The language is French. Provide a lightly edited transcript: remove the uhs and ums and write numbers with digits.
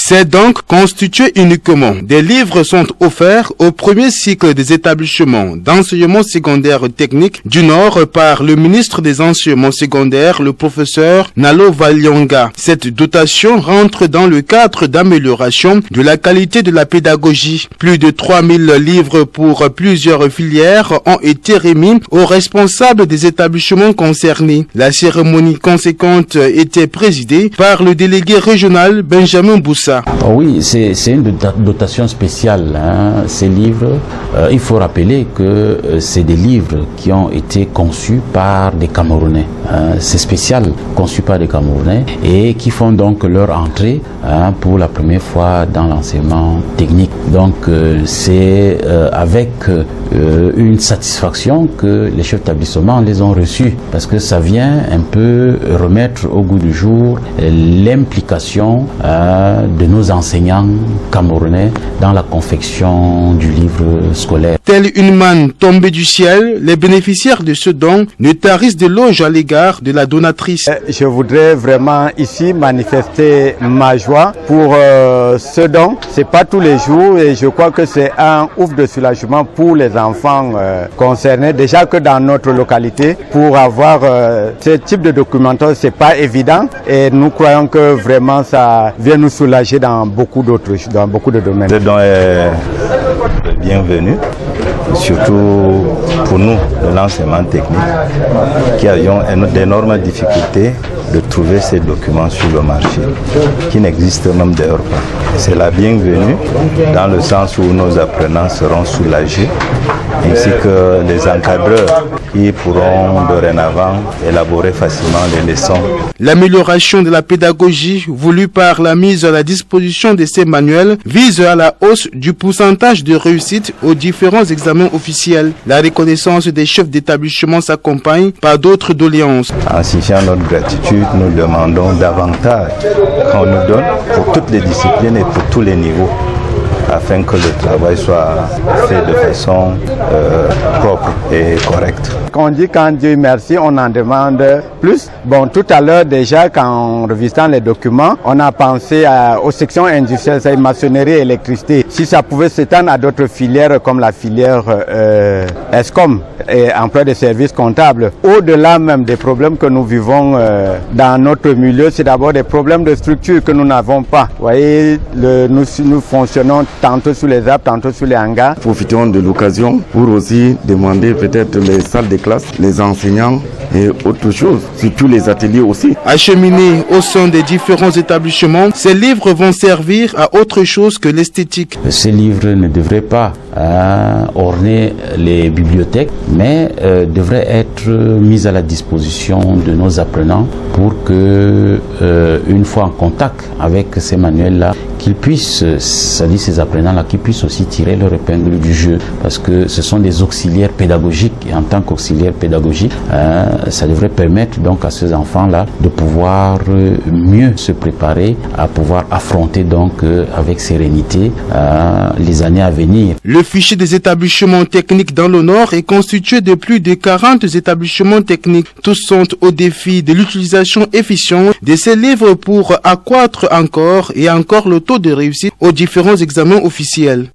C'est donc constitué uniquement des livres sont offerts au premier cycle des établissements d'enseignement secondaire technique du Nord par le ministre des enseignements secondaires, le professeur Nalo Valyonga. Cette dotation rentre dans le cadre d'amélioration de la qualité de la pédagogie. Plus de 3000 livres pour plusieurs filières ont été remis aux responsables des établissements concernés. La cérémonie conséquente était présidée par le délégué régional Benjamin Boussa. Oui, c'est une dotation spéciale. Ces livres, il faut rappeler que c'est des livres qui ont été conçus par des Camerounais. C'est spécial, conçus par des Camerounais et qui font donc leur entrée pour la première fois dans l'enseignement technique. Donc c'est avec une satisfaction que les chefs d'établissement les ont reçus, parce que ça vient un peu remettre au goût du jour l'implication de nos enseignants camerounais dans la confection du livre scolaire. Telle une manne tombée du ciel, les bénéficiaires de ce don ne tarissent d'éloges à l'égard de la donatrice. Je voudrais vraiment ici manifester ma joie pour ce don. C'est pas tous les jours et je crois que c'est un ouf de soulagement pour les enfants concernés. Déjà que dans notre localité, pour avoir ce type de documentation, c'est pas évident et nous croyons que vraiment ça vient nous soulager dans beaucoup de domaines. Ce don est bienvenu, surtout pour nous de l'enseignement technique qui avions d'énormes difficultés de trouver ces documents sur le marché, qui n'existent même d'ailleurs pas. C'est la bienvenue dans le sens où nos apprenants seront soulagés, ainsi que les encadreurs qui pourront dorénavant élaborer facilement les leçons. L'amélioration de la pédagogie voulue par la mise à la disposition de ces manuels vise à la hausse du pourcentage de réussite aux différents examens officiels. La reconnaissance des chefs d'établissement s'accompagne par d'autres doléances. En signifiant notre gratitude, nous demandons davantage qu'on nous donne pour toutes les disciplines et pour tous les niveaux, afin que le travail soit fait de façon propre et correcte. Quand on dit quand Dieu merci, on en demande plus. Bon, tout à l'heure déjà, en revisitant les documents, on a pensé aux sections industrielles, c'est maçonnerie et électricité. Si ça pouvait s'étendre à d'autres filières comme la filière ESCOM et emploi des services comptables. Au-delà même des problèmes que nous vivons dans notre milieu, c'est d'abord des problèmes de structure que nous n'avons pas. Vous voyez, nous fonctionnons tantôt sur les arbres, tantôt sur les hangars. Profitons de l'occasion pour aussi demander peut-être les salles de classe, les enseignants et autre chose, surtout les ateliers aussi. Acheminés au sein des différents établissements, ces livres vont servir à autre chose que l'esthétique. Ces livres ne devraient pas orner les bibliothèques, mais devraient être mis à la disposition de nos apprenants pour que, une fois en contact avec ces manuels-là, qu'ils puissent, c'est-à-dire ces apprenants-là, qu'ils puissent aussi tirer leur épingle du jeu, parce que ce sont des auxiliaires pédagogiques, et en tant qu'auxiliaires pédagogiques, ça devrait permettre donc à ces enfants-là de pouvoir mieux se préparer, à pouvoir affronter donc avec sérénité les années à venir. Le fichier des établissements techniques dans le Nord est constitué de plus de 40 établissements techniques. Tous sont au défi de l'utilisation efficiente de ces livres pour accroître encore et encore le taux de réussite aux différents examens officiels.